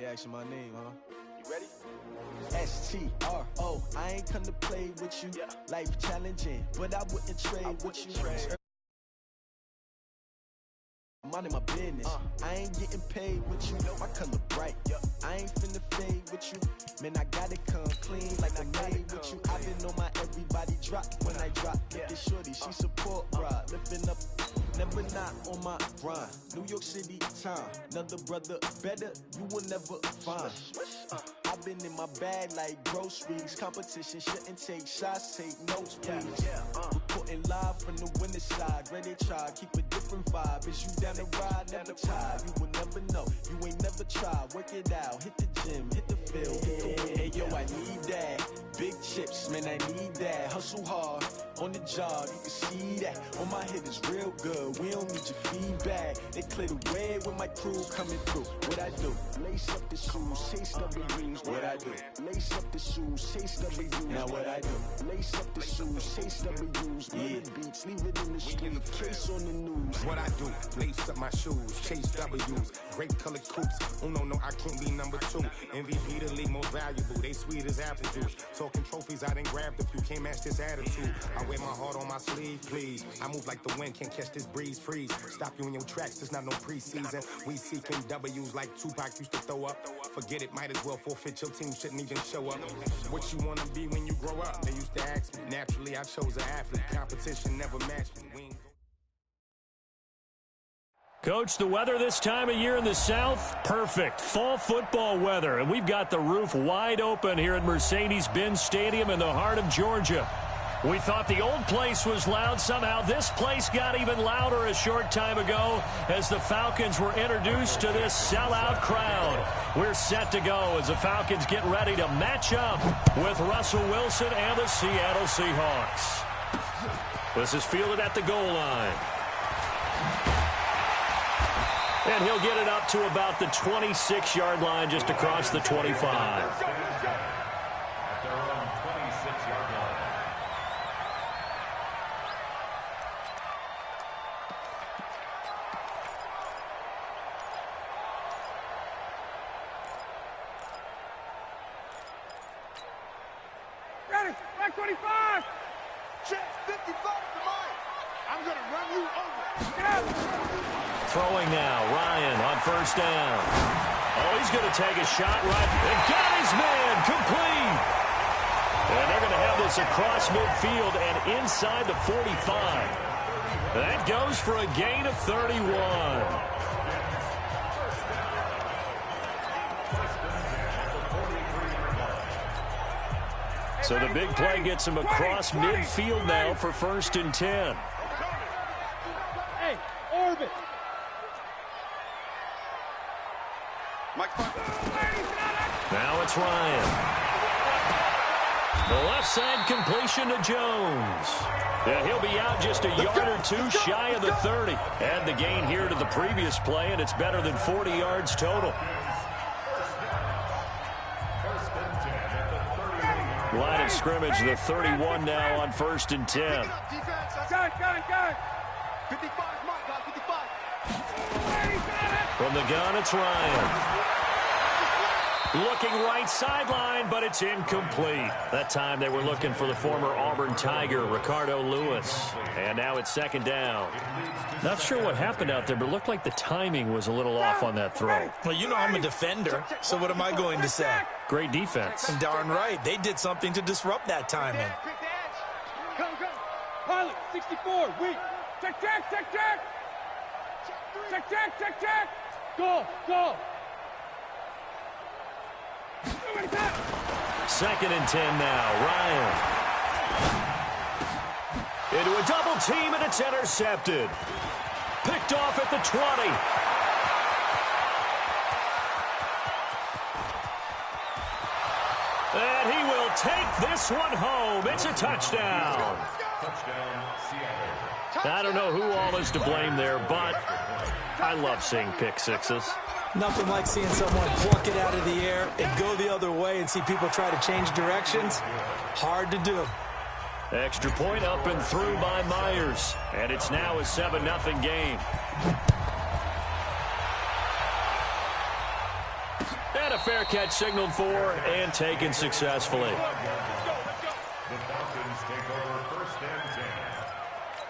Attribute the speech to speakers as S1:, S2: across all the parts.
S1: asking my name, huh? You ready? STRO, I ain't come to play with you. Life challenging, but I wouldn't trade with you. I'm minding my business. I ain't getting paid with you. My color bright. I ain't finna fade with you. Man, I gotta come clean like I made with you. I been on my everybody drop when I drop. This shorty, she support ride. Lifting up, never not on my grind. New York City time. Another brother better, you will never find. I've been in my bag like groceries. Competition shouldn't take shots, take notes, please. Reporting live from the winter side. Ready to try, keep a different vibe. Is you down the ride, never tired. You will never know, you ain't never tried. Work it out, hit the gym, hit the field, hit the win. Hey yo, I need that. Big chips, man, I need that. Hustle hard, on the job, you can see that. On my head is real good, we don't need your feedback. They clear the way with my crew coming through. What I do? Lace up the shoes, chase W's. What I do? Lace up the shoes, chase W's. Now what I do? Lace up the shoes, chase W's. Yeah, beats, leave it in the street, case on the news.
S2: What I do? Lace up my shoes, chase W's. Great colored coops. Oh no, I can't be number 2. MVP the league most valuable. They sweet as apple juice. Talking trophies, I didn't grab the few. Can't match this attitude. I wear my heart on my sleeve, please. I move like the wind, can't catch this breeze, freeze. Stop you in your tracks, there's not no preseason. We seeking W's like Tupac used to throw up. Forget it, might as well forfeit. Your team shouldn't even show up. What you wanna be when you grow up? They used to ask me. Naturally, I chose an athlete. Competition never matched me.
S3: Coach, the weather this time of year in the South, perfect. Fall football weather, and we've got the roof wide open here at Mercedes-Benz Stadium in the heart of Georgia. We thought the old place was loud. Somehow this place got even louder a short time ago as the Falcons were introduced to this sellout crowd. We're set to go as the Falcons get ready to match up with Russell Wilson and the Seattle Seahawks. This is fielded at the goal line. And he'll get it up to about the 26-yard line, just across the 25.
S4: At their own 26-yard line.
S5: Ready, back 25.
S6: Check 55 to mine. I'm going to run you over.
S5: Yeah.
S3: Throwing now, Ryan on first down. Oh, he's going to take a shot right. And got his man complete. And they're going to have this across midfield and inside the 45. That goes for a gain of 31. So the big play gets him across midfield now for 1st and 10.
S5: Hey, orbit.
S3: Now it's Ryan. The left side completion to Jones. Yeah, he'll be out just a yard or two shy of the 30. Add the gain here to the previous play, and it's better than 40 yards total. Line of scrimmage, the 31 now on 1st and 10.
S5: Go.
S6: 55, Mike, 55.
S3: From the gun, it's Ryan. Looking right sideline, but it's incomplete. That time they were looking for the former Auburn Tiger, Ricardo Lewis. And now it's 2nd down. Not sure what happened out there, but it looked like the timing was a little off on that throw.
S7: Well, you know I'm a defender, so what am I going to say?
S3: Great defense.
S7: Darn right. They did something to disrupt that timing.
S5: Go. Pilot, 64, weak. Check. Check. Go.
S3: 2nd and 10 now. Ryan. Into a double team, and it's intercepted. Picked off at the 20. And he will take this one home. It's a touchdown.
S4: Touchdown, Seattle.
S3: I don't know who all is to blame there, but I love seeing pick sixes.
S7: Nothing like seeing someone pluck it out of the air and go the other way and see people try to change directions. Hard to do.
S3: Extra point up and through by Myers. And it's now a 7-0 game. And a fair catch signaled for and taken successfully.
S4: The Falcons take over 1st and 10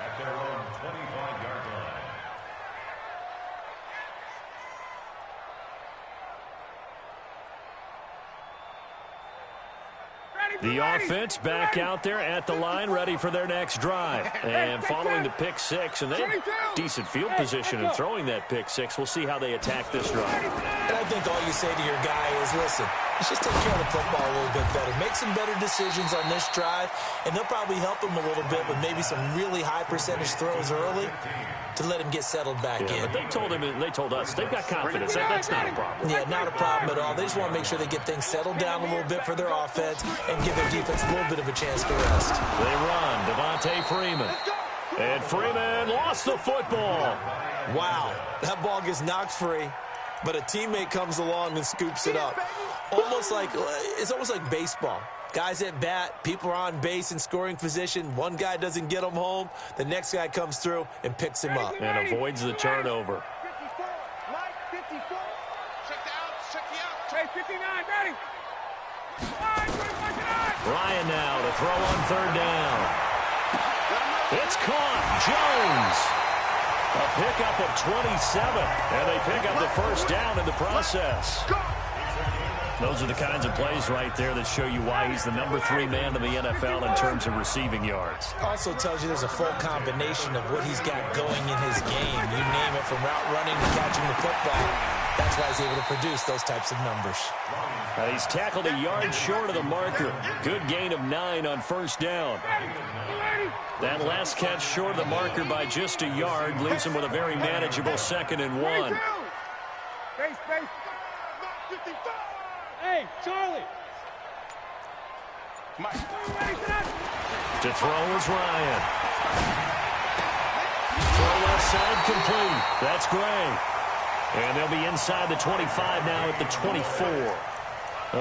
S4: at their own 25-yard line.
S3: The offense back out there at the line, ready for their next drive. And following the pick six, and they have decent field position in throwing that pick six. We'll see how they attack this drive.
S7: And I think all you say to your guy is, listen, let's just take care of the football a little bit better. Make some better decisions on this drive, and they'll probably help him a little bit with maybe some really high percentage throws early to let him get settled back in.
S3: But they told us they've got confidence. That's not a problem.
S7: Yeah, not a problem at all. They just want to make sure they get things settled down a little bit for their offense and give their defense a little bit of a chance to rest.
S3: They run. Devontae Freeman. And Freeman lost the football.
S7: Wow, that ball gets knocked free, but a teammate comes along and scoops it up. It's almost like baseball. Guys at bat, people are on base in scoring position. One guy doesn't get him home. The next guy comes through and picks him up.
S3: And avoids the turnover.
S6: 54, Mike, 54. Check the out.
S5: Hey, 59, ready.
S3: Ryan now to throw on 3rd down. It's caught. Jones. A pickup of 27. And they pick up the 1st down in the process. Those are the kinds of plays right there that show you why he's the number 3 man in the NFL in terms of receiving yards.
S7: Also tells you there's a full combination of what he's got going in his game. You name it, from route running to catching the football. That's why he's able to produce those types of numbers.
S3: He's tackled a yard short of the marker. Good gain of 9 on 1st down. That last catch short of the marker by just a yard leaves him with a very manageable 2nd and 1.
S5: Base. Hey, Charlie.
S6: Mike.
S3: To throw is Ryan. Throw left side complete. That's Gray. And they'll be inside the 25 now at the 24.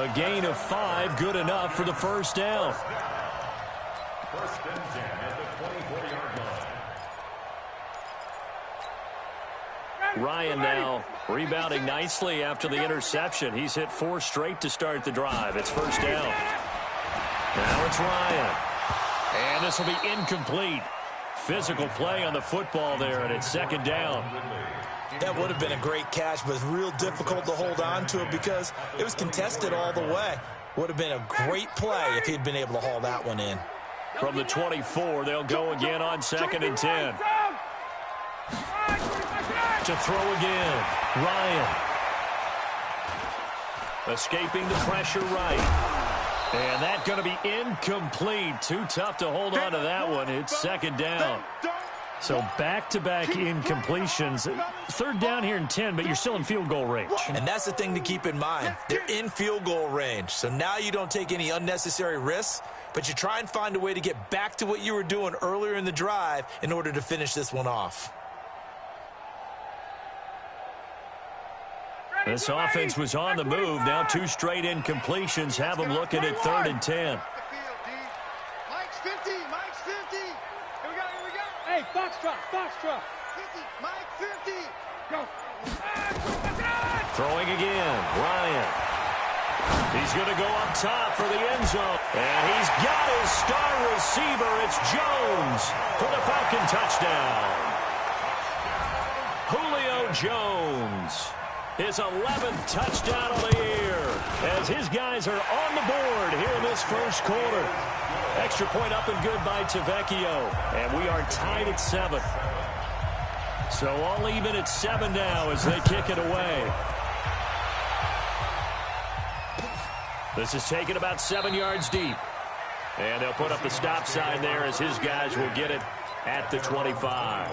S3: A gain of 5, good enough for the 1st down.
S4: 1st and 10 at the 24-yard line.
S3: Ryan now rebounding nicely after the interception. He's hit 4 straight to start the drive. It's 1st down. Now it's Ryan. And this will be incomplete. Physical play on the football there, and it's 2nd down.
S7: That would have been a great catch, but it's real difficult to hold on to it because it was contested all the way. Would have been a great play if he'd been able to haul that one in.
S3: From the 24, they'll go again on 2nd and 10. To throw again, Ryan. Escaping the pressure right. And that's going to be incomplete. Too tough to hold on to that one. It's 2nd down. So back-to-back incompletions. 3rd down here and 10, but you're still in field goal range.
S7: And that's the thing to keep in mind. They're in field goal range. So now you don't take any unnecessary risks, but you try and find a way to get back to what you were doing earlier in the drive in order to finish this one off.
S3: This offense was on the move. Now 2 straight incompletions have them looking at 3rd and 10.
S6: Mike's 50. Here we go.
S5: Hey, Foxtrot.
S6: 50. Mike, 50.
S5: Go.
S3: Throwing again, Ryan. He's going to go up top for the end zone. And he's got his star receiver. It's Jones for the Falcon touchdown. Julio Jones. His 11th touchdown of the year as his guys are on the board here in this 1st quarter. Extra point up and good by Tavecchio. And we are tied at 7. So all even at 7 now as they kick it away. This is taken about 7 yards deep. And they'll put up the stop sign there as his guys will get it at the 25.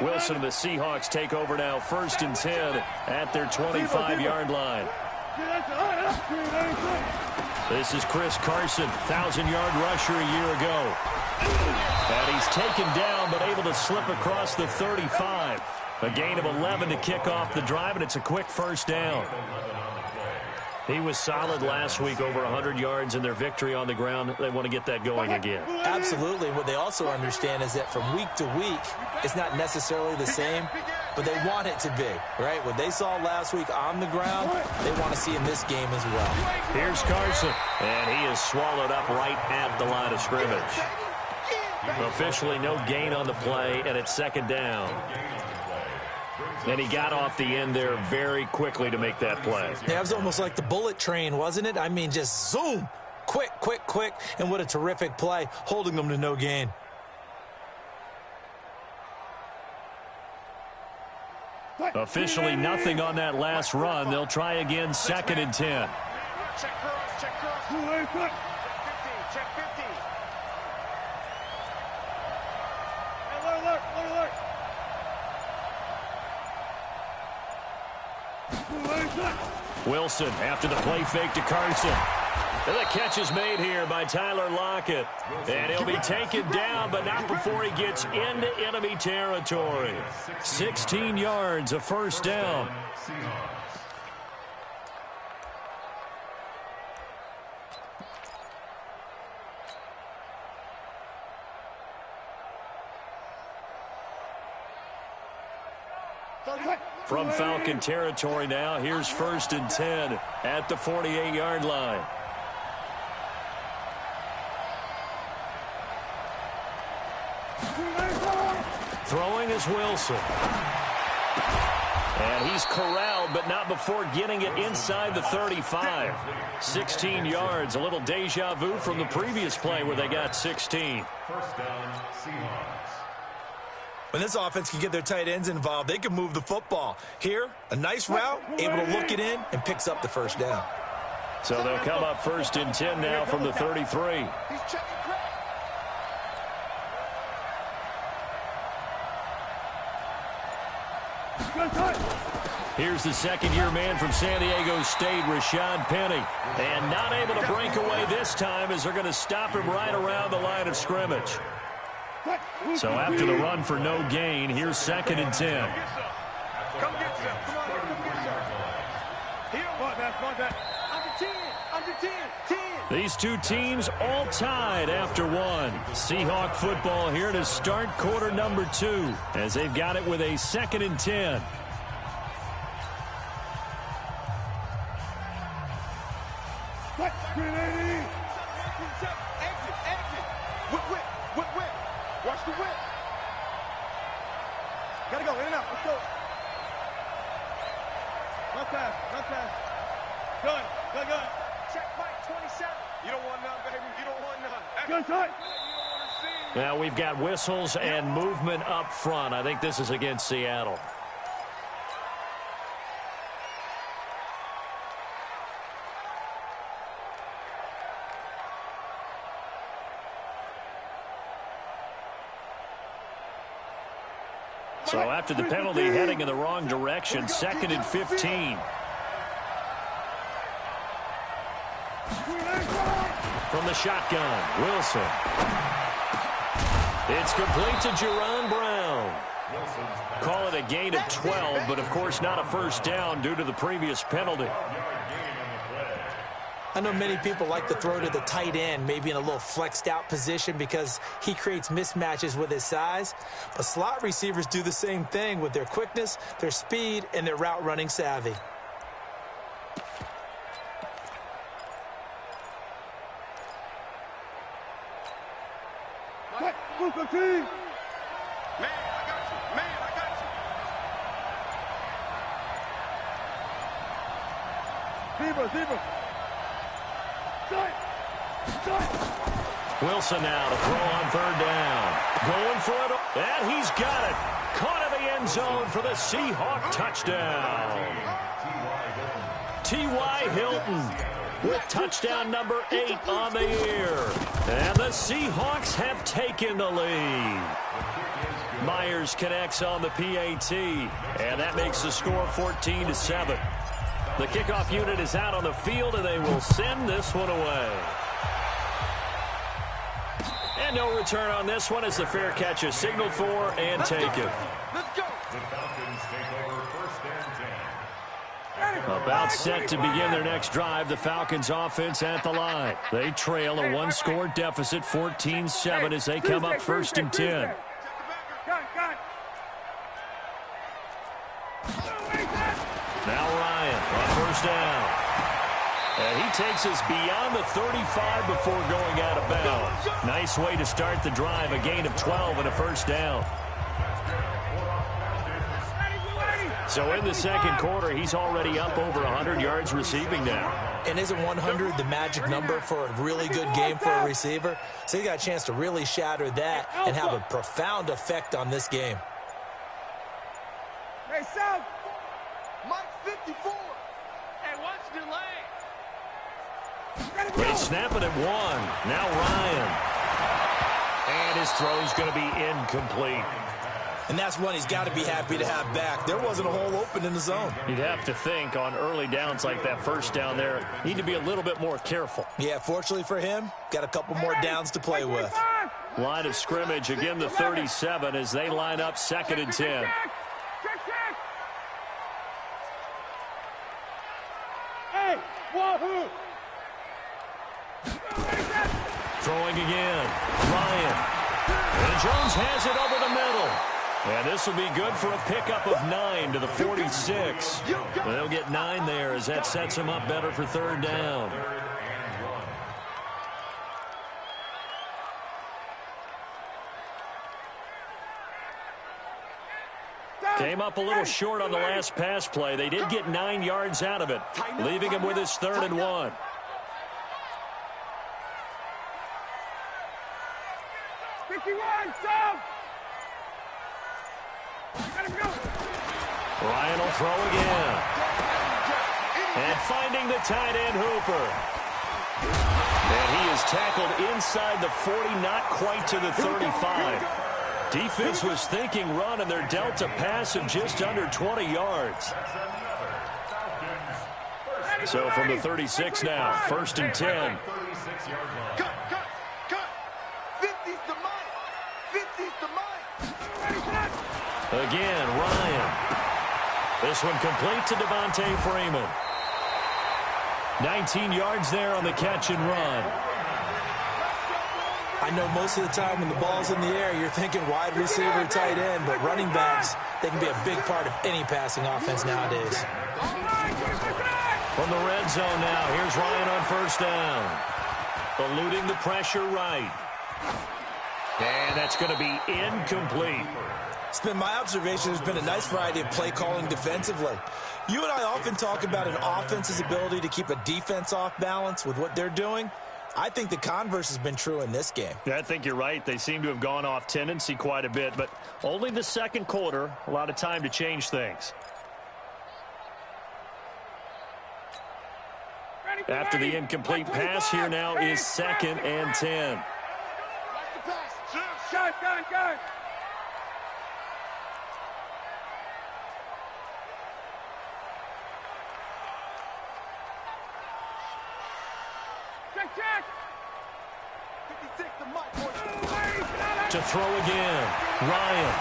S3: Wilson and the Seahawks take over now, 1st and 10 at their 25-yard line. This is Chris Carson, 1,000-yard rusher a year ago. And he's taken down but able to slip across the 35. A gain of 11 to kick off the drive, and it's a quick first down. He was solid last week, over 100 yards in their victory on the ground. They want to get that going again.
S7: Absolutely. What they also understand is that from week to week, it's not necessarily the same, but they want it to be, right? What they saw last week on the ground, they want to see in this game as well.
S3: Here's Carson, and he is swallowed up right at the line of scrimmage. Officially no gain on the play, and it's second down. And he got off the end there very quickly to make that play.
S7: Yeah, it was almost like the bullet train, wasn't it? I mean, just zoom, quick, and what a terrific play, holding them to no gain.
S3: Officially nothing on that last run. They'll try again, 2nd and 10.
S6: Check cross. Check 50. Check 50.
S5: Alert.
S3: Wilson after the play fake to Carson. And the catch is made here by Tyler Lockett. And he'll be taken down, but not before he gets into enemy territory. 16 yards, a first down. From Falcon territory now, here's 1st and 10 at the 48-yard line. Throwing is Wilson. And he's corralled, but not before getting it inside the 35. 16 yards, a little deja vu from the previous play where they got 16.
S4: First down, Seahawks.
S7: When this offense can get their tight ends involved, they can move the football. Here, a nice route, able to look it in, and picks up the first down.
S3: So they'll come up 1st and 10 now from the 33.
S6: He's checking crack.
S3: Here's the second-year man from San Diego State, Rashad Penny. And not able to break away this time as they're going to stop him right around the line of scrimmage. So after the run for no gain, here's 2nd and 10.
S6: Come get some. Come on, come get some. Here. Come on, back. Under 10.
S3: These two teams all tied after one. Seahawk football here to start quarter number 2 as they've got it with a 2nd and 10.
S6: Whip. Watch the whip. Gotta go, in and out. Let's go. Run pass. Good. Check Mike, 27. You don't want none, baby. You don't want none. Good tight.
S3: Now we've got whistles and movement up front. I think this is against Seattle. So after the penalty, heading in the wrong direction, 2nd and 15. From the shotgun, Wilson. It's complete to Jerron Brown. Call it a gain of 12, but of course not a first down due to the previous penalty.
S7: I know many people like to throw to the tight end, maybe in a little flexed out position because he creates mismatches with his size. But slot receivers do the same thing with their quickness, their speed, and their route running savvy.
S6: Man, I got you. Zebra.
S3: Wilson now to throw on 3rd down. Going for it, and he's got it. Caught in the end zone for the Seahawk touchdown. T.Y. Hilton with touchdown number 8 on the year. And the Seahawks have taken the lead. Myers connects on the PAT, and that makes the score 14-7. The kickoff unit is out on the field, and they will send this one away. And no return on this one as the fair catch is signaled for and taken.
S6: Let's go.
S3: About set to begin their next drive, the Falcons offense at the line. They trail a one-score deficit, 14-7, as they come up 1st and 10. Now Ryan on 1st down. And he takes us beyond the 35 before going out of bounds. Nice way to start the drive, a gain of 12 and a 1st down. So in the 2nd quarter, he's already up over 100 yards receiving now.
S7: And isn't 100 the magic number for a really good game for a receiver? So he got a chance to really shatter that and have a profound effect on this game.
S6: Hey, South. Mike 54. Hey, watch the lane.
S3: They snap it at 1. Now Ryan. And his throw's going to be incomplete.
S7: And that's one he's got to be happy to have back. There wasn't a hole open in the zone.
S3: You'd have to think on early downs like that 1st down there, need to be a little bit more careful.
S7: Yeah, fortunately for him, got a couple more downs to play with.
S3: Line of scrimmage, again the 37 as they line up 2nd and 10.
S6: Hey, wahoo!
S3: Throwing again. Ryan. And Jones has it over the middle. And this will be good for a pickup of 9 to the 46. They'll get 9 there as that sets him up better for 3rd down. Came up a little short on the last pass play. They did get 9 yards out of it, leaving him with his 3rd and 1. Ryan will throw again. And finding the tight end Hooper. And he is tackled inside the 40, not quite to the 35. Defense was thinking run, and they're dealt a pass of just under 20 yards. So from the 36 now, 1st and 10.
S6: Cut. 50's the mic. 50's the mic.
S3: Again, Ryan. This one complete to Devontae Freeman. 19 yards there on the catch and run.
S7: I know most of the time when the ball's in the air, you're thinking wide receiver, tight end, but running backs, they can be a big part of any passing offense nowadays.
S3: From the red zone now, here's Ryan on 1st down. Eluding the pressure right. And that's going to be incomplete.
S7: It's been my observation there's been a nice variety of play calling defensively. You and I often talk about an offense's ability to keep a defense off balance with what they're doing. I think the converse has been true in this game.
S3: Yeah, I think you're right. They seem to have gone off tendency quite a bit, but only the 2nd quarter, a lot of time to change things. After the incomplete pass, here now is 2nd and 10.
S6: Go. Check. 56 the mic.
S3: To throw again, Ryan.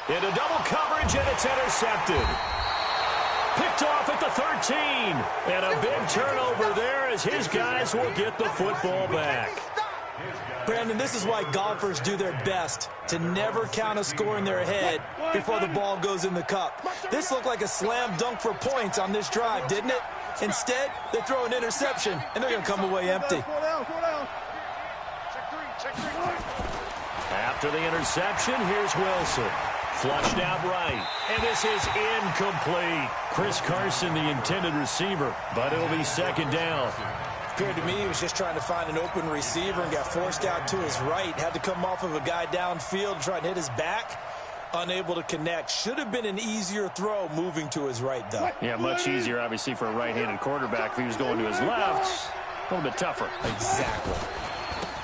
S3: Into double coverage, and it's intercepted. Picked off at the 13. And a big turnover there as his guys will get the football back.
S7: Brandon, this is why golfers do their best to never count a score in their head before the ball goes in the cup. This looked like a slam dunk for points on this drive, didn't it? Instead, they throw an interception, and they're going to come away empty.
S3: After the interception, here's Wilson. Flushed out right. And this is incomplete. Chris Carson, the intended receiver, but it'll be 2nd down.
S7: Appeared to me he was just trying to find an open receiver and got forced out to his right. Had to come off of a guy downfield, try and hit his back. Unable to connect. Should have been an easier throw moving to his right, though.
S3: Yeah, much easier, obviously, for a right-handed quarterback. If he was going to his left, a little bit tougher.
S7: Exactly.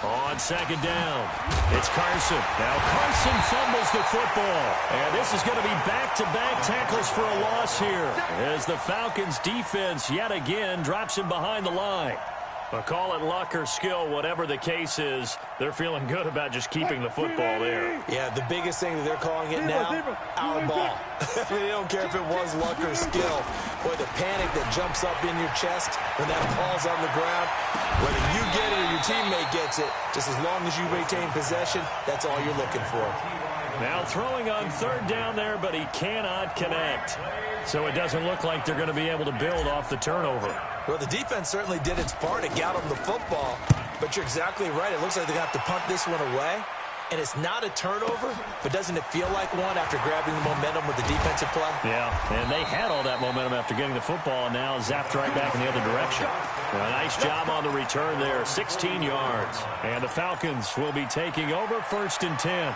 S3: On 2nd down, it's Carson. Now Carson fumbles the football. And this is going to be back-to-back tackles for a loss here as the Falcons defense yet again drops him behind the line. Well, call it luck or skill, whatever the case is, they're feeling good about just keeping the football there.
S7: Yeah, the biggest thing that they're calling it now, our ball. They don't care if it was luck or skill. Boy, the panic that jumps up in your chest when that ball's on the ground, whether you get it or your teammate gets it, just as long as you retain possession, that's all you're looking for.
S3: Now throwing on third down there, but he cannot connect. So it doesn't look like they're going to be able to build off the turnover.
S7: Well, the defense certainly did its part to get them the football, but you're exactly right. It looks like they're going to have to punt this one away, and it's not a turnover, but doesn't it feel like one after grabbing the momentum with the defensive play?
S3: Yeah, and they had all that momentum after getting the football, and now zapped right back in the other direction. Well, nice job on the return there, 16 yards. And the Falcons will be taking over 1st and 10.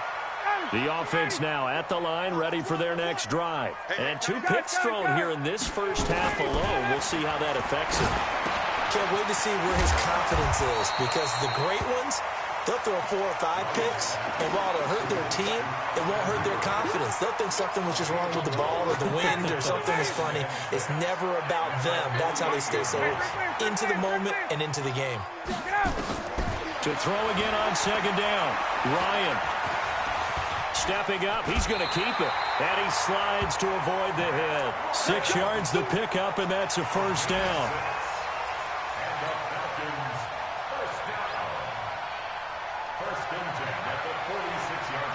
S3: The offense now at the line, ready for their next drive. And 2 picks thrown here in this first half alone. We'll see how that affects him.
S7: Can't wait to see where his confidence is, because the great ones, they'll throw 4 or 5 picks, and while it'll hurt their team, it won't hurt their confidence. They'll think something was just wrong with the ball or the wind or something was funny. It's never about them. That's how they stay so into the moment and into the game.
S3: To throw again on 2nd down, Ryan. Stepping up, he's going to keep it. And he slides to avoid the hit. 6 yards the pickup, and that's a 1st down.
S4: And the Falcons, 1st down. 1st and 10 at the 46-yard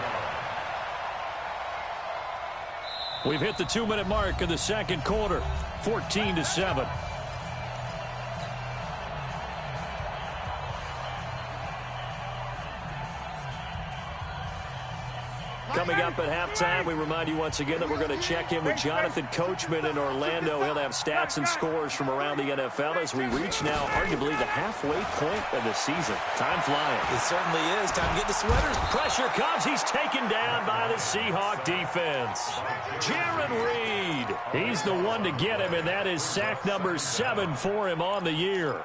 S4: line.
S3: We've hit the 2-minute mark of the second quarter, 14-7. Coming up at halftime, we remind you once again that we're going to check in with Jonathan Coachman in Orlando. He'll have stats and scores from around the NFL as we reach now, hard to believe, the halfway point of the season. Time flying.
S7: It certainly is. Time to get the sweaters.
S3: Pressure comes. He's taken down by the Seahawk defense. Jaron Reed. He's the one to get him, and that is sack number 7 for him on the year.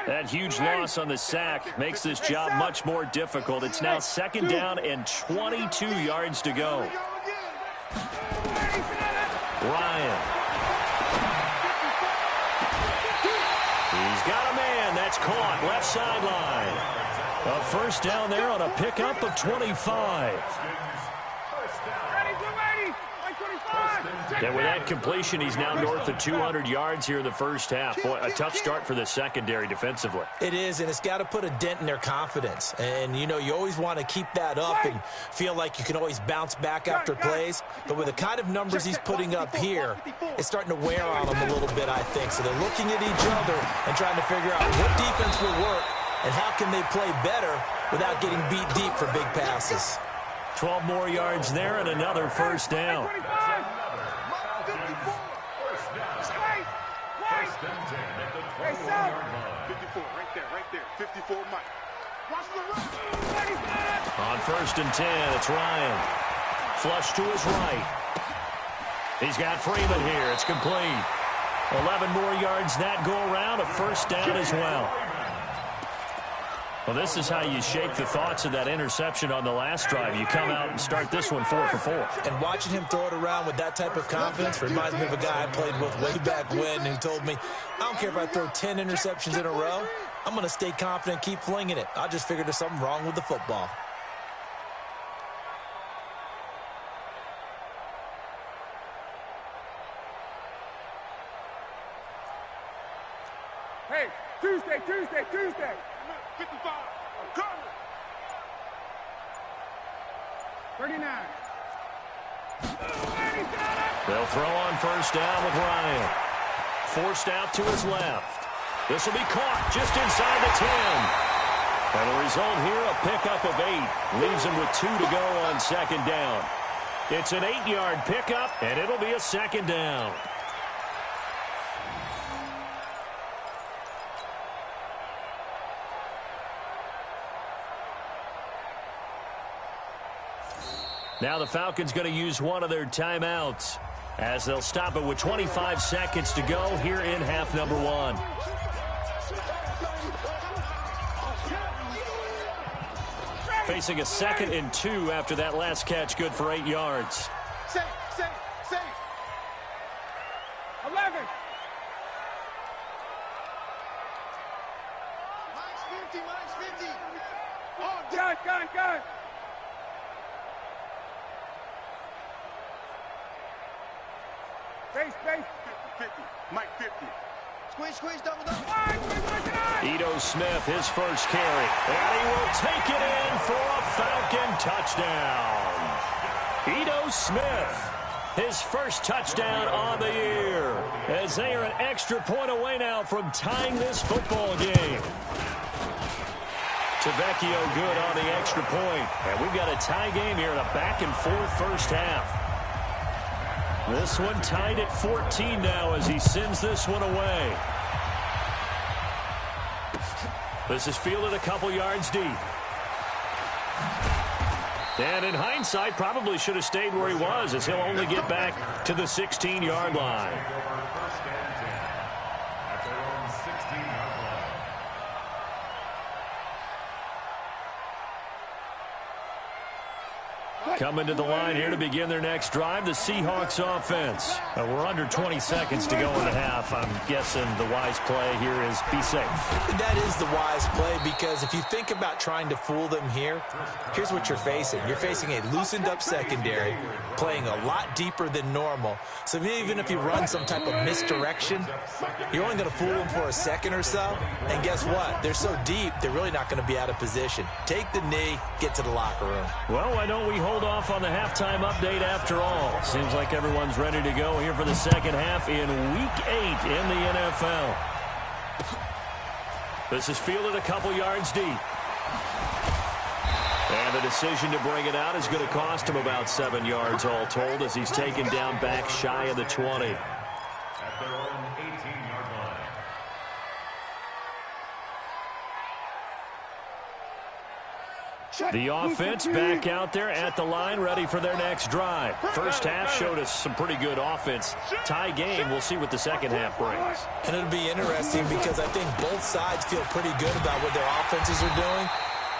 S3: That huge loss on the sack makes this job much more difficult. It's now 2nd down and 22 yards to go. Ryan. He's got a man. That's caught. Left sideline. A 1st down there on a pickup of 25. And with that completion, he's now north of 200 yards here in the first half. Boy, a tough start for the secondary defensively.
S7: It is, and it's got to put a dent in their confidence. And, you know, you always want to keep that up and feel like you can always bounce back after plays. But with the kind of numbers he's putting up here, it's starting to wear on them a little bit, I think. So they're looking at each other and trying to figure out what defense will work and how can they play better without getting beat deep for big passes.
S3: 12 more yards there and another 1st down.
S4: 1st and 10 at the 21-yard line.
S6: 54, right there. 54, Mike. Watch the run.
S3: On 1st and 10, it's Ryan. Flush to his right. He's got Freeman here. It's complete. 11 more yards that go around. A 1st down as well. Well, this is how you shake the thoughts of that interception on the last drive. You come out and start this one 4 for 4.
S7: And watching him throw it around with that type of confidence reminds me of a guy I played with way back when who told me, I don't care if I throw 10 interceptions in a row. I'm going to stay confident, keep flinging it. I just figured there's something wrong with the football.
S5: Hey, Tuesday. 55. I'm coming. 39.
S3: They'll throw on 1st down with Ryan. Forced out to his left. This will be caught just inside the 10. And the result here, a pickup of 8. Leaves him with 2 to go on 2nd down. It's an 8-yard pickup, and it'll be a 2nd down. Now the Falcons going to use one of their timeouts as they'll stop it with 25 seconds to go here in half number 1. Facing a 2nd and 2 after that last catch, good for 8 yards.
S5: Safe. 11.
S6: 50, minus 50. Oh,
S5: Gun. Base.
S6: 50, Mike 50. Squeeze, double.
S3: Ito Smith, his first carry. And he will take it in for a Falcon touchdown. Ito Smith, his first touchdown on the year, as they are an extra point away now from tying this football game. Tavecchio good on the extra point. And we've got a tie game here in a back-and-forth first half. This one tied at 14 now as he sends this one away. This is fielded a couple yards deep. And in hindsight, probably should have stayed where he was, as he'll only get back to the 16-yard line. Coming to the line here to begin their next drive, the Seahawks offense. We're under 20 seconds to go in the half. I'm guessing the wise play here is be safe.
S7: That is the wise play, because if you think about trying to fool them here, here's what you're facing. You're facing a loosened up secondary, playing a lot deeper than normal. So even if you run some type of misdirection, you're only going to fool them for a second or so. And guess what? They're so deep, they're really not going to be out of position. Take the knee, get to the locker room.
S3: Well, why don't we hold off on the halftime update after all? Seems like everyone's ready to go here for the second half in Week 8 in the NFL. This is fielded a couple yards deep. And the decision to bring it out is going to cost him about 7 yards all told, as he's taken down back shy of the 20.
S4: At their own 18-yard line.
S3: The offense back out there at the line, ready for their next drive. First half showed us some pretty good offense. Tie game, we'll see what the second half brings.
S7: And it'll be interesting because I think both sides feel pretty good about what their offenses are doing.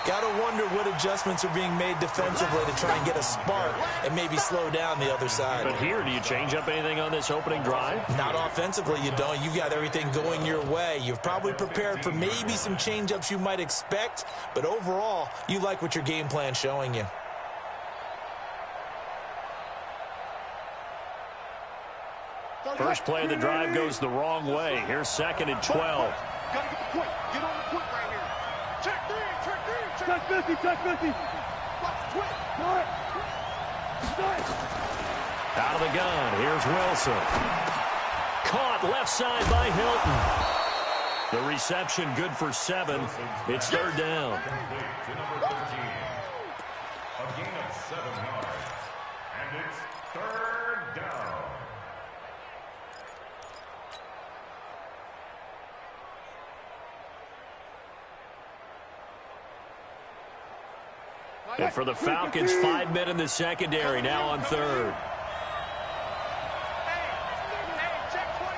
S7: Got to wonder what adjustments are being made defensively to try and get a spark and maybe slow down the other side.
S3: But here, do you change up anything on this opening drive?
S7: Not offensively, you don't. You've got everything going your way. You've probably prepared for maybe some change-ups you might expect, but overall, you like what your game plan's showing you.
S3: First play of the drive goes the wrong way. Here's second and 12.
S6: Gotta get the point. Get on the point right here. Check three.
S5: Check 50.
S6: Watch the twist.
S3: Out of the gun, here's Wilson. Caught left side by Hilton. The reception good for 7. It's third down.
S4: To number 13. A gain of 7 yards. And it's third down.
S3: And for the Falcons, 5 men in the secondary, now on third.
S6: Hey, check 24.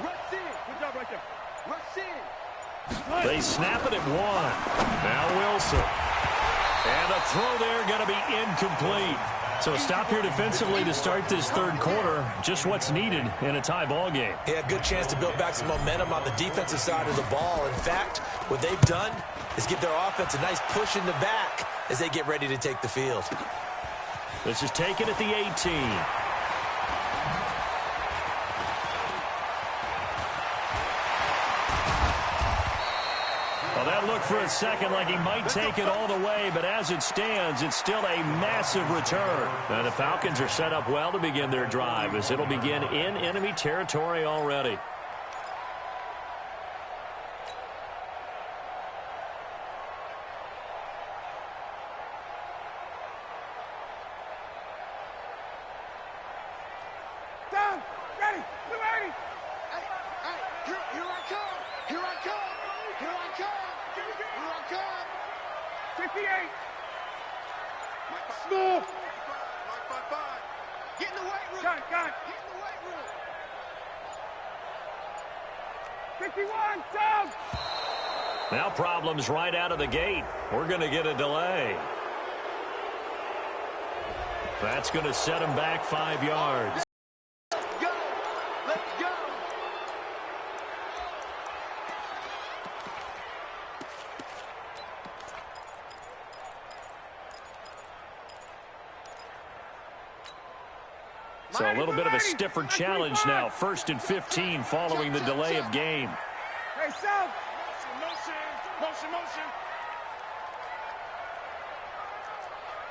S6: Rush in. Good job right there. Rush in.
S3: They snap it at 1. Now Wilson. And the throw there going to be incomplete. So a stop here defensively to start this third quarter. Just what's needed in a tie ball game.
S7: Yeah, good chance to build back some momentum on the defensive side of the ball. In fact, what they've done is give their offense a nice push in the back as they get ready to take the field.
S3: This is taken at the 18. Well, that looked for a second like he might take it all the way, but as it stands, it's still a massive return. And the Falcons are set up well to begin their drive, as it'll begin in enemy territory already.
S5: Down. Ready. We're ready.
S6: Hey, here I come. Here I come.
S5: 58. Smooth.
S6: Five. Get in the weight room.
S5: Got it.
S6: Get in the weight room.
S5: 51. Down.
S3: Now problems right out of the gate. We're going to get a delay. That's going to set him back 5 yards.
S6: Go! Let's go!
S3: So a little bit of a stiffer challenge now. 1st and 15 following the delay of game.
S5: Hey, South.
S6: Motion.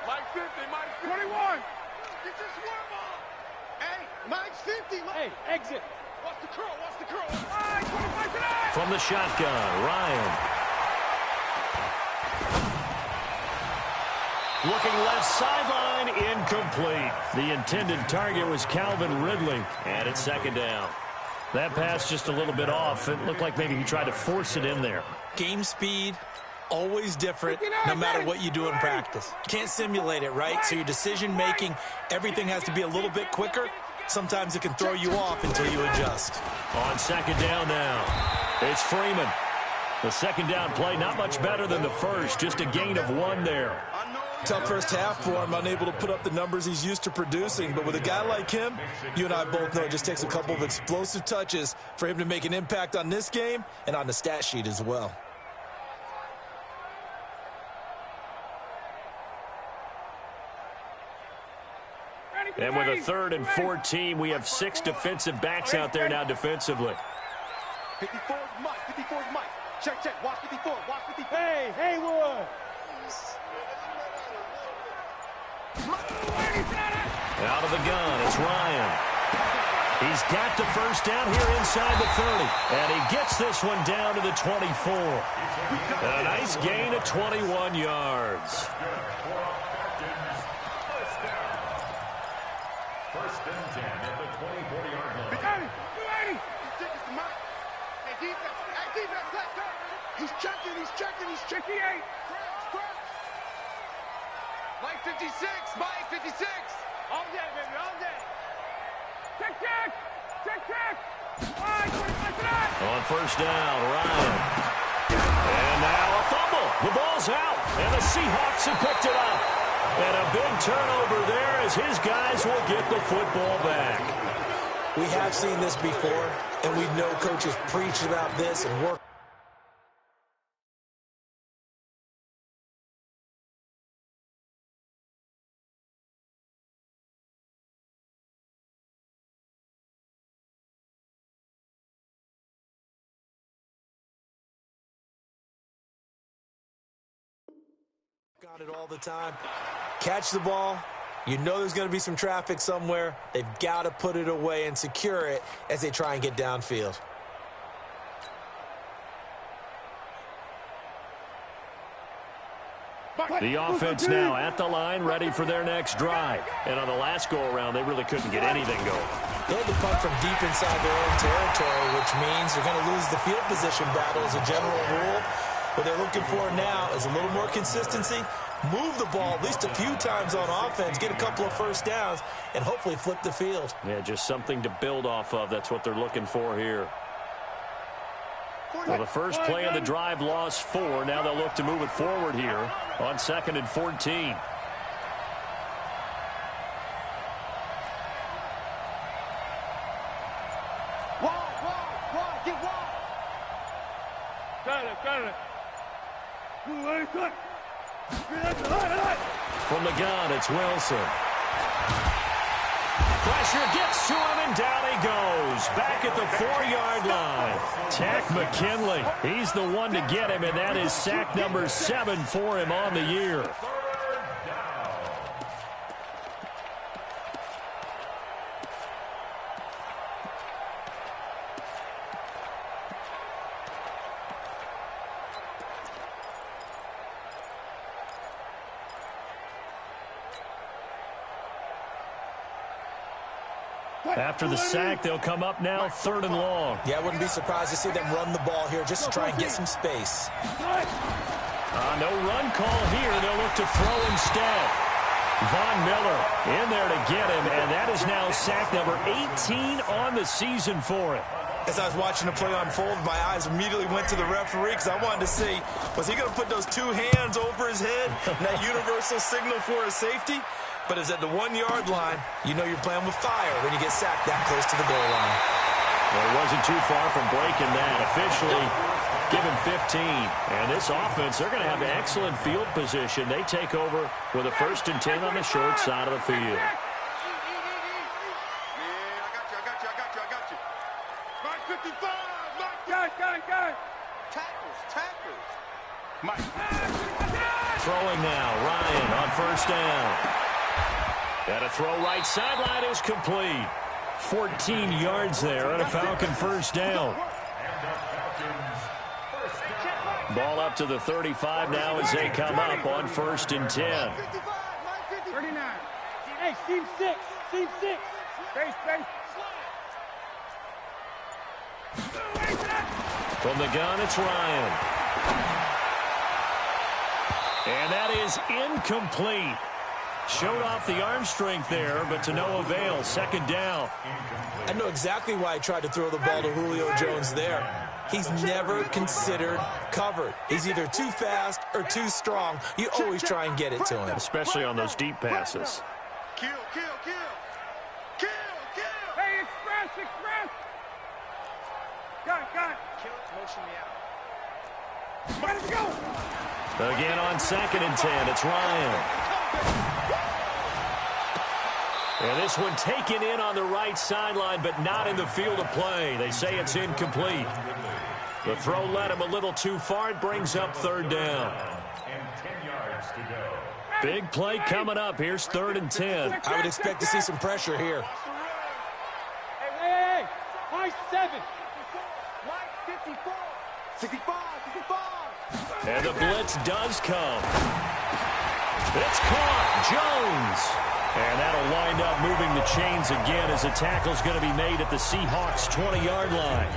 S6: Mike 50, Mike 50.
S5: 21.
S6: Get this one ball. Hey, Mike's 50. Hey, exit. Watch the curl.
S5: Hey, 25 tonight.
S3: From the shotgun, Ryan. Looking left sideline, incomplete. The intended target was Calvin Ridley, and it's 2nd down. That pass just a little bit off. It looked like maybe he tried to force it in there.
S7: Game speed, always different, no matter what you do in practice. Can't simulate it, right? So your decision-making, everything has to be a little bit quicker. Sometimes it can throw you off until you adjust.
S3: On 2nd down now, it's Freeman. The 2nd down play, not much better than the first, just a gain of 1 there.
S7: Tough first half for him, unable to put up the numbers he's used to producing. But with a guy like him, you and I both know it just takes a couple of explosive touches for him to make an impact on this game and on the stat sheet as well.
S3: And with a 3rd and 14, we have 6 defensive backs out there now defensively.
S6: 54 is Mike. Check. Watch 54.
S5: Hey, Haywood.
S3: Out of the gun, it's Ryan. He's got the 1st down here inside the 30. And he gets this one down to the 24. A nice gain of 21 yards.
S4: First and 10 at the 24-yard line.
S5: Hey,
S6: defense, let's go. He's checking.
S5: 58.
S6: Mike 56.
S5: All day, baby, all day. Check. Hey, 25 tonight.
S3: On 1st down, Ryan. And now a fumble. The ball's out, and the Seahawks have picked it up. And a big turnover there as his guys will get the football back.
S7: We have seen this before, and we know coaches preach about this and work. On it all the time. Catch the ball. You know there's going to be some traffic somewhere. They've got to put it away and secure it as they try and get downfield.
S3: The offense now at the line, ready for their next drive. And on the last go-around, they really couldn't get anything going.
S7: They had to punt from deep inside their own territory, which means they're going to lose the field position battle as a general rule. What they're looking for now is a little more consistency, move the ball at least a few times on offense, get a couple of 1st downs, and hopefully flip the field.
S3: Yeah, just something to build off of. That's what they're looking for here. Well, the first play of the drive lost 4. Now they'll look to move it forward here on 2nd and 14.
S6: Wall, get wall.
S5: Got it.
S3: From the gun, it's Wilson. Pressure gets to him, and down he goes. Back at the 4-yard line. Tack McKinley. He's the one to get him, and that is sack number 7 for him on the year. After the sack, they'll come up now 3rd and long.
S7: Yeah, I wouldn't be surprised to see them run the ball here just to try and get some space.
S3: No run call here. They'll look to throw instead. Von Miller in there to get him, and that is now sack number 18 on the season for him.
S7: As I was watching the play unfold, my eyes immediately went to the referee because I wanted to see, was he going to put those 2 hands over his head, that universal signal for his safety? But it's at the 1-yard line. You know you're playing with fire when you get sacked that close to the goal line.
S3: Well, it wasn't too far from breaking that. Officially given 15. And this offense, they're going to have excellent field position. They take over with a 1st and 10 on the short side of the field.
S6: Yeah, I got you. Mark 55, Mark. Got it. Tackles. Mike.
S3: Throwing now, Ryan on 1st down. And a throw right sideline is complete. 14 yards there and a Falcon 1st down. Ball up to the 35 now as they come up on 1st and 10.
S5: 39. Hey, team 6. Base.
S3: From the gun, it's Ryan. And that is incomplete. Showed off the arm strength there, but to no avail. 2nd down.
S7: I know exactly why I tried to throw the ball to Julio Jones there. He's never considered covered. He's either too fast or too strong. You always try and get it to him.
S3: Especially on those deep passes.
S6: Kill.
S5: Hey, express. Got it.
S6: Kill, motion me out.
S5: Let's go.
S3: Again on 2nd and 10, it's Ryan. And this one taken in on the right sideline, but not in the field of play. They say it's incomplete. The throw led him a little too far. It brings up 3rd down.
S4: And 10 yards to go.
S3: Big play coming up. Here's 3rd and 10.
S7: I would expect to see some pressure here.
S5: Hey. High 7.
S6: Mike 54. 65.
S3: And the blitz does come. It's caught. Jones. And that'll wind up moving the chains again as the tackle's going to be made at the Seahawks 20-yard line.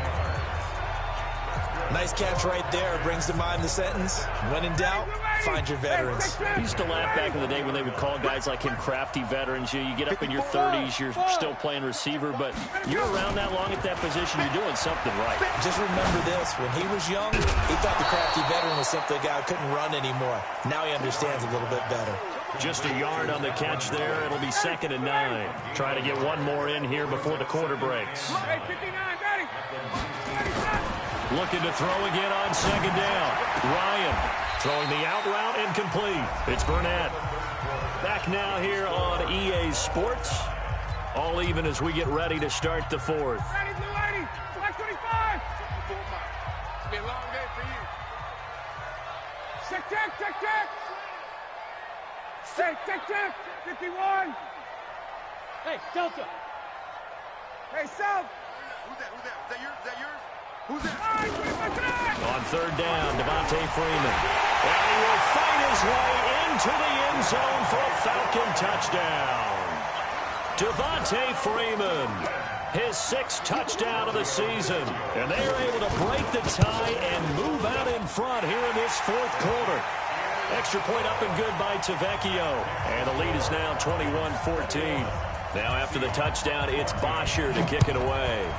S7: Nice catch right there. Brings to mind the sentence, when in doubt, find your veterans.
S3: I used to laugh back in the day when they would call guys like him crafty veterans. You get up in your 30s, you're still playing receiver, but you're around that long at that position, you're doing something right.
S7: Just remember this. When he was young, he thought the crafty veteran was simply a guy who couldn't run anymore. Now he understands a little bit better.
S3: Just a yard on the catch there. It'll be 2nd and 9. Try to get one more in here before the quarter breaks.
S5: Hey, 59, got it.
S3: Looking to throw again on 2nd down. Ryan throwing the out route incomplete. It's Burnett. Back now here on EA Sports. All even as we get ready to start the 4th.
S5: Ready, blue lady. Black 25.
S6: It's been a long day for you.
S5: Check. Hey, check. 51. Hey, Delta. Hey, South.
S6: Who's that? Is that yours? Who's that?
S3: On 3rd down, Devontae Freeman. And he will fight his way into the end zone for a Falcon touchdown. Devontae Freeman, his 6th touchdown of the season. And they are able to break the tie and move out in front here in this 4th quarter. Extra point up and good by Tavecchio. And the lead is now 21-14. Now after the touchdown, it's Bosher to kick it away.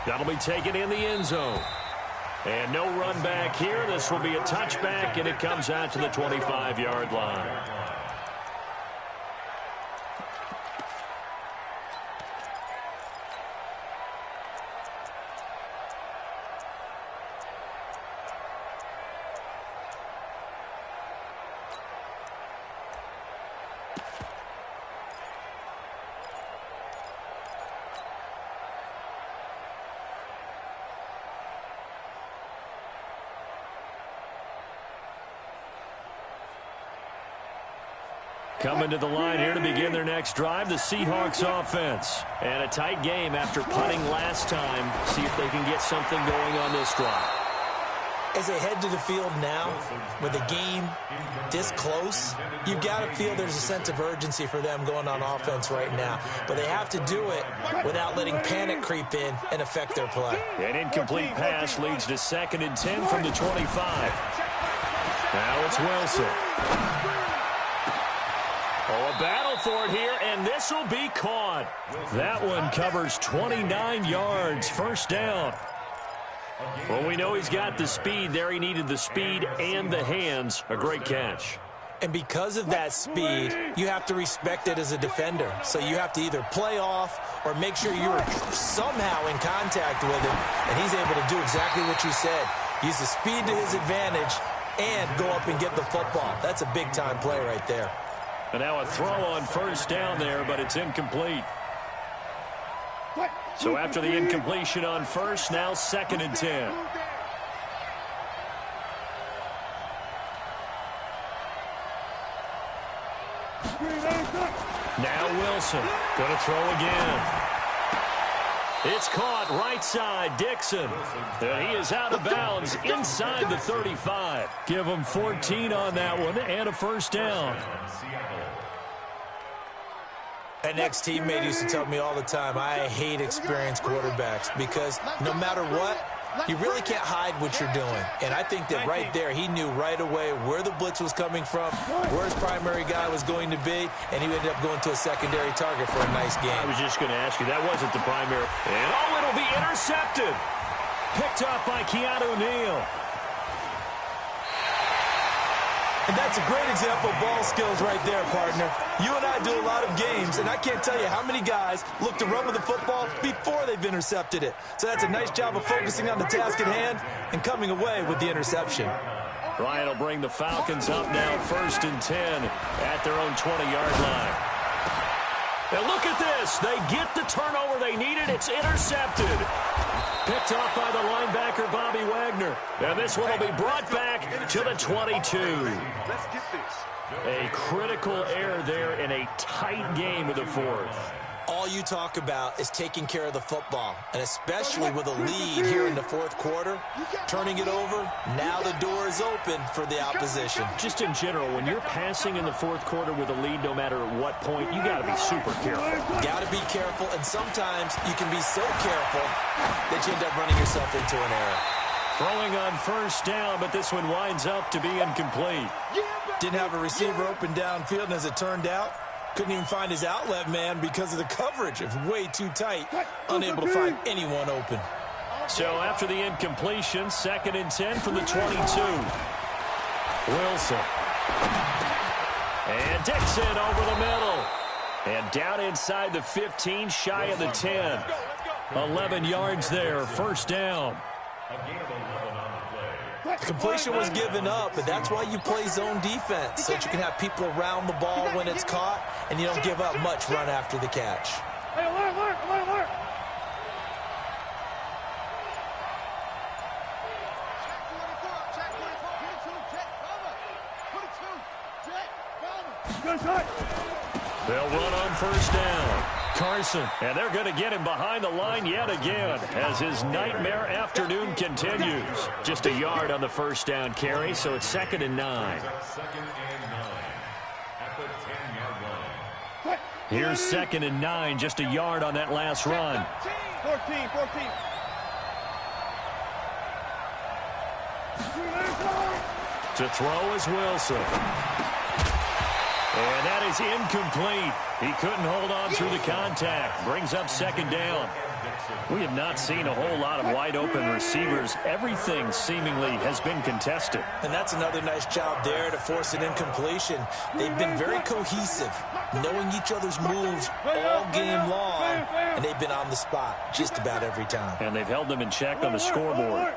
S3: That'll be taken in the end zone. And no run back here. This will be a touchback, and it comes out to the 25-yard line. Coming to the line here to begin their next drive, the Seahawks offense. And a tight game after punting last time. See if they can get something going on this drive.
S7: As they head to the field now, with the game this close, you've got to feel there's a sense of urgency for them going on offense right now. But they have to do it without letting panic creep in and affect their play.
S3: An incomplete pass leads to 2nd and 10 from the 25. Now it's Wilson. Oh, a battle for it here, and this will be caught. That one covers 29 yards, 1st down. Well, we know he's got the speed there. He needed the speed and the hands. A great catch.
S7: And because of that speed, you have to respect it as a defender. So you have to either play off or make sure you're somehow in contact with him, and he's able to do exactly what you said. Use the speed to his advantage and go up and get the football. That's a big-time play right there.
S3: And now a throw on first down there, but it's incomplete. So after the incompletion on first, now 2nd and 10. Now Wilson going to throw again. It's caught right side, Dixon. And he is out of bounds inside the 35. Give him 14 on that one and a first down.
S7: An ex-teammate used to tell me all the time, I hate experienced quarterbacks because no matter what, you really can't hide what you're doing. And I think that right there, he knew right away where the blitz was coming from, where his primary guy was going to be, and he ended up going to a secondary target for a nice game.
S3: I was just going to ask you, that wasn't the primary. And oh, it'll be intercepted. Picked up by Keanu Neal.
S7: And that's a great example of ball skills right there, partner. You and I do a lot of games, and I can't tell you how many guys look to run with the football before they've intercepted it. So that's a nice job of focusing on the task at hand and coming away with the interception.
S3: Ryan will bring the Falcons up now 1st and 10 at their own 20-yard line. Now look at this. They get the turnover they needed. It's intercepted. Picked off by the linebacker, Bobby Wagner. And this one will be brought back to the 22.
S6: Let's get this.
S3: A critical error there in a tight game of the 4th.
S7: All you talk about is taking care of the football, and especially with a lead here in the 4th quarter, turning it over, now the door is open for the opposition.
S3: Just in general, when you're passing in the 4th quarter with a lead, no matter at what point, you got to be super careful.
S7: Got to be careful, and sometimes you can be so careful that you end up running yourself into an error.
S3: Throwing on first down, but this one winds up to be incomplete.
S7: Didn't have a receiver open downfield, and as it turned out, couldn't even find his outlet man because of the coverage. It was way too tight, unable to find anyone open.
S3: So after the incompletion, 2nd and 10 from the 22. Wilson. And Dixon over the middle. And down inside the 15, shy of the 10. 11 yards there, first down.
S7: Completion was given up, but that's why you play zone defense, so that you can have people around the ball when it's caught, and you don't give up much run after the catch.
S5: Hey, alert.
S3: They'll run on first down. Carson, and they're going to get him behind the line yet again as his nightmare afternoon continues. Just a yard on the first down carry, so it's 2nd and 9. Here's 2nd and 9, just a yard on that last run.
S6: 14.
S3: To throw is Wilson. And that is incomplete. He couldn't hold on through the contact. Brings up 2nd down. We have not seen a whole lot of wide-open receivers. Everything seemingly has been contested.
S7: And that's another nice job there to force an incompletion. They've been very cohesive, knowing each other's moves all game long, and they've been on the spot just about every time.
S3: And they've held them in check on the scoreboard.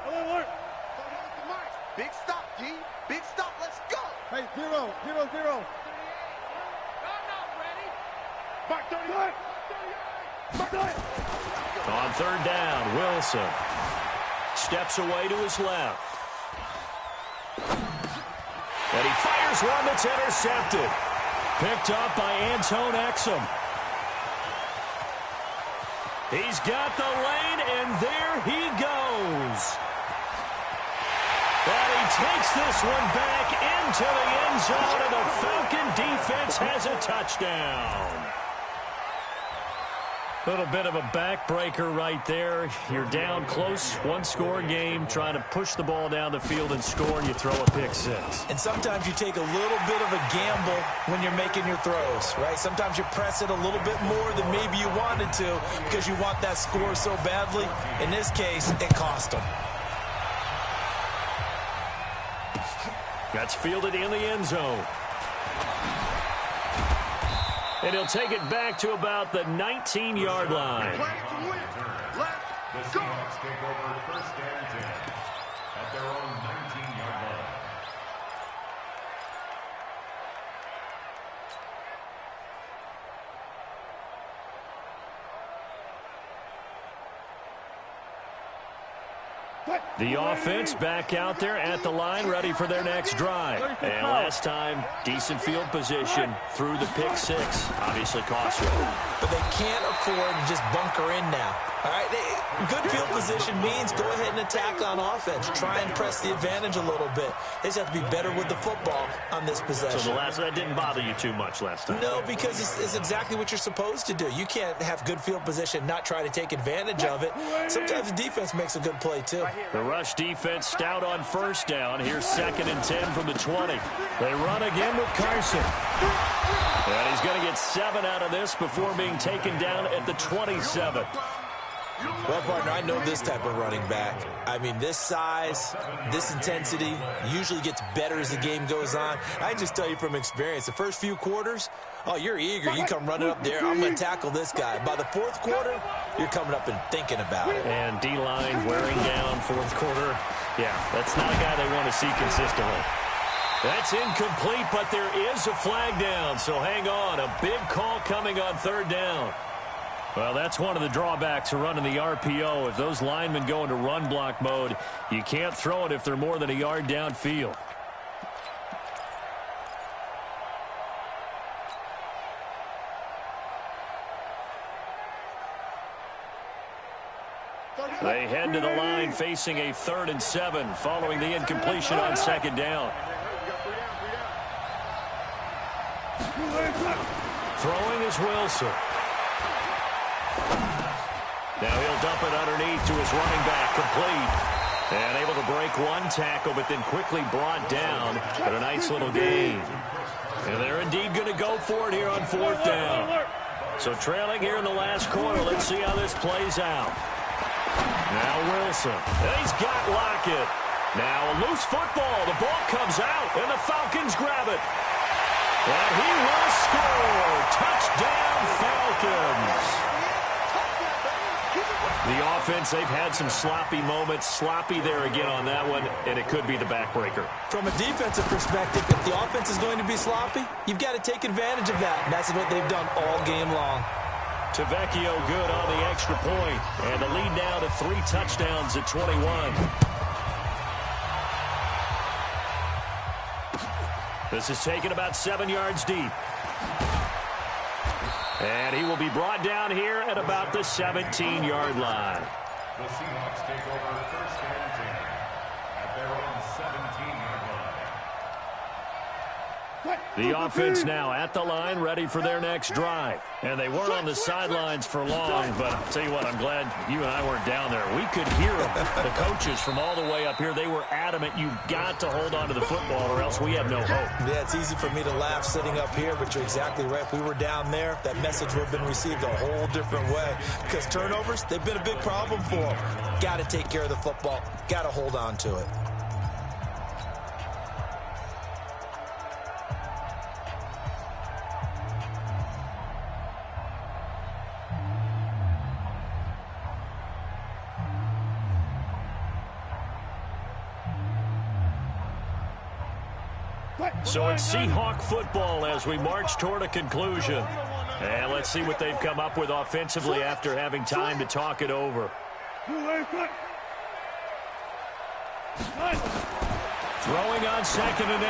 S6: Big stop, G. Big stop. Let's go.
S5: Hey, 0.
S6: Mark 30.
S3: On 3rd down, Wilson steps away to his left. And he fires one that's intercepted. Picked up by Antone Exum. He's got the lane, and there he goes. And he takes this one back into the end zone, and the Falcon defense has a touchdown. Little bit of a backbreaker right there. You're down close, one-score game, trying to push the ball down the field and score, and you throw a pick six.
S7: And sometimes you take a little bit of a gamble when you're making your throws, right? Sometimes you press it a little bit more than maybe you wanted to because you want that score so badly. In this case, it cost them.
S3: That's fielded in the end zone. And he'll take it back to about the 19-yard line.
S4: The Seahawks take over first and 10 at their own 19-yard line.
S3: The offense back out there at the line, ready for their next drive. And last time, decent field position through the pick six. Obviously costly.
S7: But they can't afford to just bunker in now. All right, good field position means go ahead and attack on offense. Try and press the advantage a little bit. They just have to be better with the football on this possession.
S3: So that didn't bother you too much last time?
S7: No, because it's exactly what you're supposed to do. You can't have good field position, not try to take advantage of it. Sometimes the defense makes a good play, too.
S3: The rush defense stout on first down. Here's 2nd and 10 from the 20. They run again with Carson. And he's going to get 7 out of this before being taken down at the 27.
S7: Well, partner, I know this type of running back. I mean, this size, this intensity usually gets better as the game goes on. I can just tell you from experience, the first few quarters, oh, you're eager. You come running up there, I'm going to tackle this guy. By the 4th quarter, you're coming up and thinking about it.
S3: And D-line wearing down 4th quarter. Yeah, that's not a guy they want to see consistently. That's incomplete, but there is a flag down, so hang on. A big call coming on 3rd down. Well, that's one of the drawbacks of running the RPO. If those linemen go into run block mode, you can't throw it if they're more than a yard downfield. They head to the line facing a 3rd and 7 following the incompletion on 2nd down. Throwing is Wilson. Now he'll dump it underneath to his running back, complete. And able to break one tackle, but then quickly brought down. But a nice little gain. And they're indeed going to go for it here on 4th down. So trailing here in the last quarter. Let's see how this plays out. Now Wilson. And he's got Lockett. Now a loose football. The ball comes out, and the Falcons grab it. And he will score. Touchdown, Falcons. The offense, they've had some sloppy moments. Sloppy there again on that one, and it could be the backbreaker.
S7: From a defensive perspective, if the offense is going to be sloppy, you've got to take advantage of that. And that's what they've done all game long.
S3: Tavecchio good on the extra point. And the lead now to 3 touchdowns at 21. This is taken about 7 yards deep. And he will be brought down here at about the 17-yard line.
S4: The Seahawks take over first and 10 at their own 17-yard line.
S3: The offense now at the line, ready for their next drive. And they weren't on the sidelines for long, but I'll tell you what, I'm glad you and I weren't down there. We could hear them, the coaches from all the way up here. They were adamant, you've got to hold on to the football or else we have no hope.
S7: Yeah, it's easy for me to laugh sitting up here, but you're exactly right. If we were down there, that message would have been received a whole different way. Because turnovers, they've been a big problem for them. Got to take care of the football. Got to hold on to it.
S3: So it's Seahawk football as we march toward a conclusion. And let's see what they've come up with offensively after having time to talk it over. Throwing on 2nd and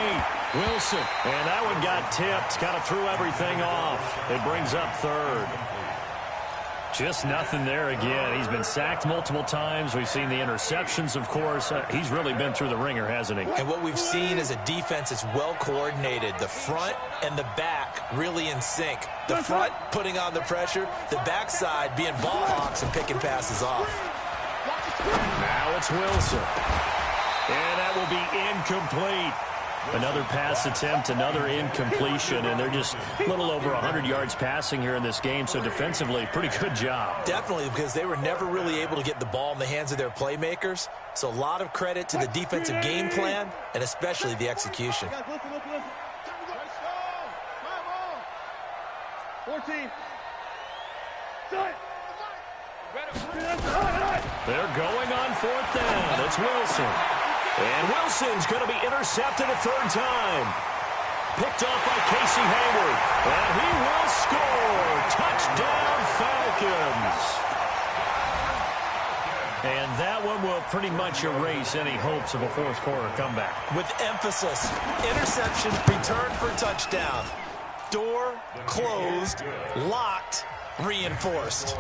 S3: 8. Wilson. And that one got tipped. Kind of threw everything off. It brings up 3rd. Just nothing there again. He's been sacked multiple times. We've seen the interceptions, of course. He's really been through the ringer, hasn't he?
S7: And what we've seen is a defense that's well coordinated. The front and the back really in sync. The front putting on the pressure. The backside being ball hawks and picking passes off.
S3: Now it's Wilson. And that will be incomplete. Another pass attempt, another incompletion, and they're just a little over 100 yards passing here in this game, so defensively, pretty good job.
S7: Definitely, because they were never really able to get the ball in the hands of their playmakers, so a lot of credit to the defensive game plan, and especially the execution.
S6: 14.
S3: They're going on 4th down. It's Wilson. And Wilson's going to be intercepted a 3rd time. Picked off by Casey Hayward. And he will score. Touchdown, Falcons. And that one will pretty much erase any hopes of a 4th quarter comeback.
S7: With emphasis, interception, return for touchdown. Door closed, locked, reinforced.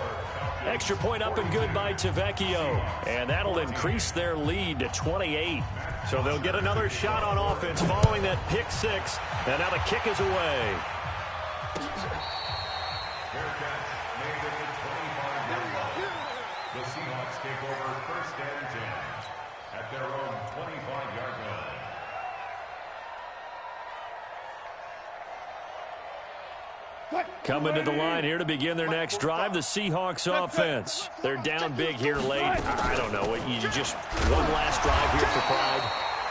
S3: Extra point up and good by Tavecchio. And that'll increase their lead to 28. So they'll get another shot on offense following that pick 6. And now the kick is away.
S4: The Seahawks take over 1st and 10 at their own 25-yard line.
S3: Coming to the line here to begin their next drive, the Seahawks offense. They're down big here late. I don't know. You just one last drive here for pride.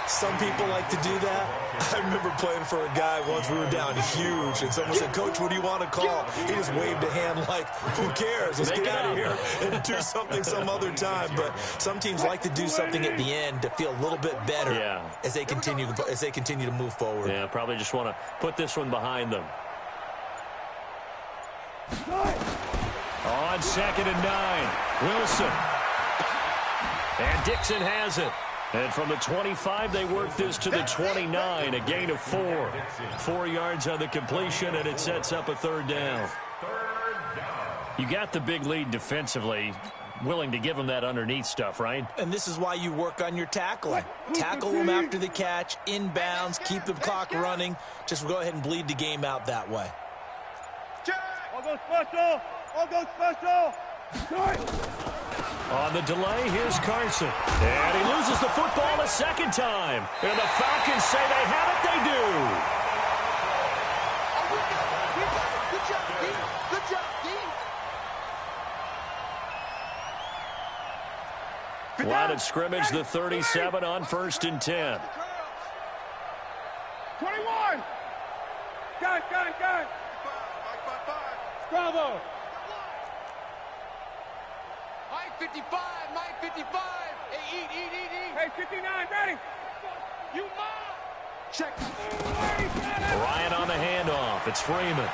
S7: Some people like to do that. I remember playing for a guy once. We were down huge, and someone said, "Coach, what do you want to call?" He just waved a hand like, who cares? Let's get out of here and do something some other time. But some teams like to do something at the end to feel a little bit better as they continue to move forward.
S3: Yeah, probably just want to put this one behind them. On 2nd and 9, Wilson. And Dixon has it. And from the 25, they work this to the 29, a gain of 4. 4 yards on the completion, and it sets up a 3rd down. You got the big lead defensively. Willing to give them that underneath stuff, right?
S7: And this is why you work on your tackling. Tackle them after the catch, inbounds, keep the clock running. Just go ahead and bleed the game out that way.
S6: All go special! All go special!
S3: On the delay, here's Carson. And he loses the football a 2nd time. And the Falcons say they have it, they do.
S6: Good job, D. Good job, D.
S3: Line of scrimmage, the 37 on 1st and 10.
S6: 21! Gun! Bravo! Mike 55! Mike 55! Hey, eat! Hey, 59, ready! You mom! Check!
S3: Ryan on the handoff. It's Freeman.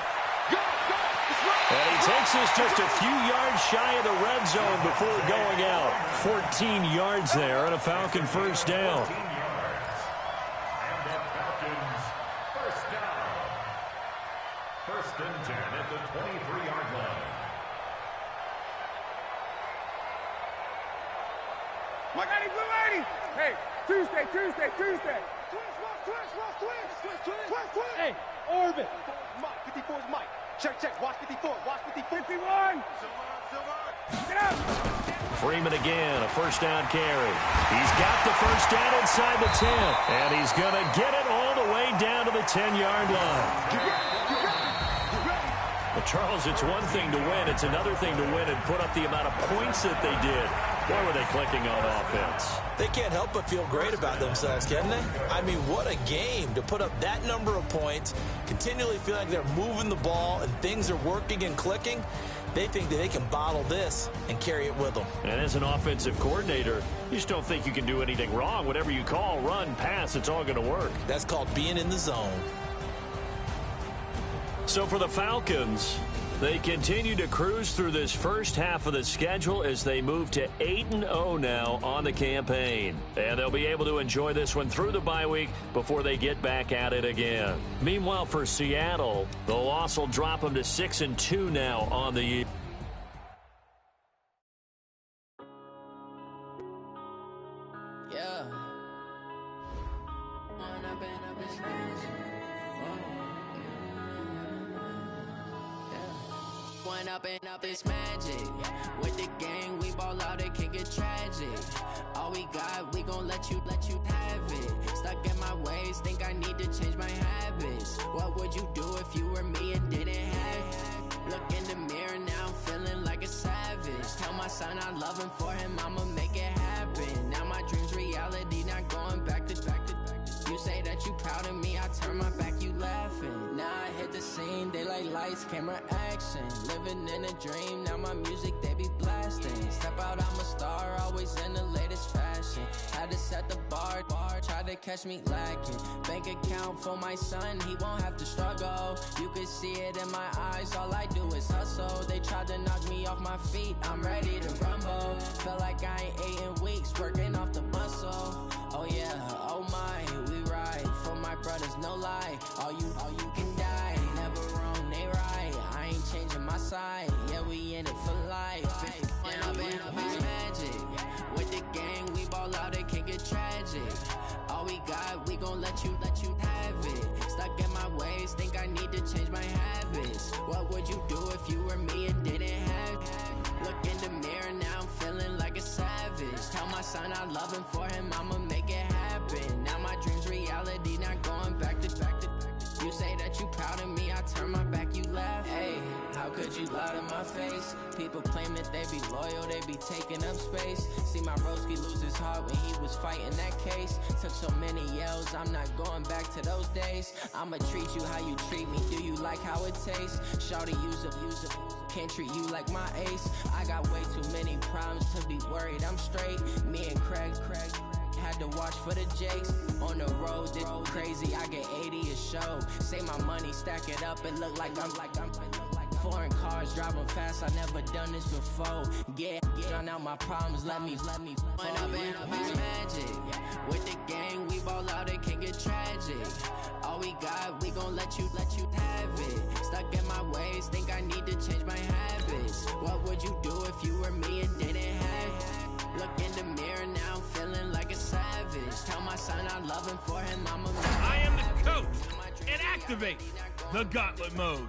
S3: And he takes us just a few yards shy of the red zone before going out. 14 yards there and a Falcon 1st down.
S4: And the Falcons 1st down. 1st and 10 at the 23-yard line.
S6: Mike 80, blue 80! Hey, Tuesday! Twins! Hey, orbit! Mike, 54 is Mike. Check, watch 54, 51! Silver! Get out!
S3: Freeman again, a 1st down carry. He's got the 1st down inside the 10, and he's going to get it all the way down to the 10-yard line. But Charles, it's one thing to win. It's another thing to win and put up the amount of points that they did. Why were they clicking on offense?
S7: They can't help but feel great about themselves, can they? I mean, what a game to put up that number of points, continually feel like they're moving the ball and things are working and clicking. They think that they can bottle this and carry it with them.
S3: And as an offensive coordinator, you just don't think you can do anything wrong. Whatever you call, run, pass, it's all going to work.
S7: That's called being in the zone.
S3: So for the Falcons, they continue to cruise through this first half of the schedule as they move to 8-0 now on the campaign. And they'll be able to enjoy this one through the bye week before they get back at it again. Meanwhile, for Seattle, the loss will drop them to 6-2 now on the year.
S8: Up this magic with the gang, we ball out, it can get tragic. All we got, we gon' let you have it. Stuck in my ways, think I need to change my habits. What would you do if you were me and didn't have it? Look in the mirror, now I'm feeling like a savage. Tell my son I love him, for him I'ma make it happen. Now my dream's reality, not going back to. You say that you proud of me, I turn my back, you laughing. Now I hit the scene, they like lights, camera action. Living in a dream, now my music they be blasting. Step out, I'm a star, always in the latest fashion. Had to set the bar, try to catch me lacking. Bank account for my son, he won't have to struggle. You can see it in my eyes, all I do is hustle. They tried to knock me off my feet, I'm ready to rumble. Feel like I ain't ate in weeks, working off the muscle. Oh yeah, oh my, we ride for my brothers, no lie. All you can die, never wrong, they right. I ain't changing my side, yeah, we in it for life. And I've been magic. With the gang, we ball out, it can get tragic. All we got, we gon' let you have it. Stuck in my ways, think I need to change my habits. What would you do if you were me and didn't have it? Look in the mirror, now I'm feeling like a savage. Tell my son I love him, for him I'ma make it happen. Now my dream's reality, not going back to. You say that you proud of me, I turn my back, you laugh. Hey, how could you lie to my face? People claim that they be loyal, they be taking up space. See my broski lose his heart when he was fighting that case. Took so many yells, I'm not going back to those days. I'ma treat you how you treat me, do you like how it tastes? Shawty, use up, can't treat you like my ace. I got way too many problems to be worried, I'm straight. Me and Craig had to watch for the Jakes. On the road, this crazy, I get 80 a show. Say my money, stack it up, it look like I'm foreign cars, driving fast, I never done this before. Drown out my problems, let me When I've been magic. With the gang, we ball out, it can get tragic. All we got, we gon' let you have it. Stuck in my ways, think I need to change my habits. What would you do if you were me and didn't have it? Look in the mirror, now I'm feeling like a savage. Tell my son I love him, for him I'ma make
S9: I am the coach, and activate the gauntlet mode.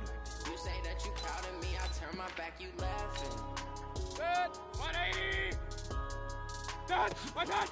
S8: You say that you proud of me, I turn my back, you laughing.
S6: Good, 180. Done, my done.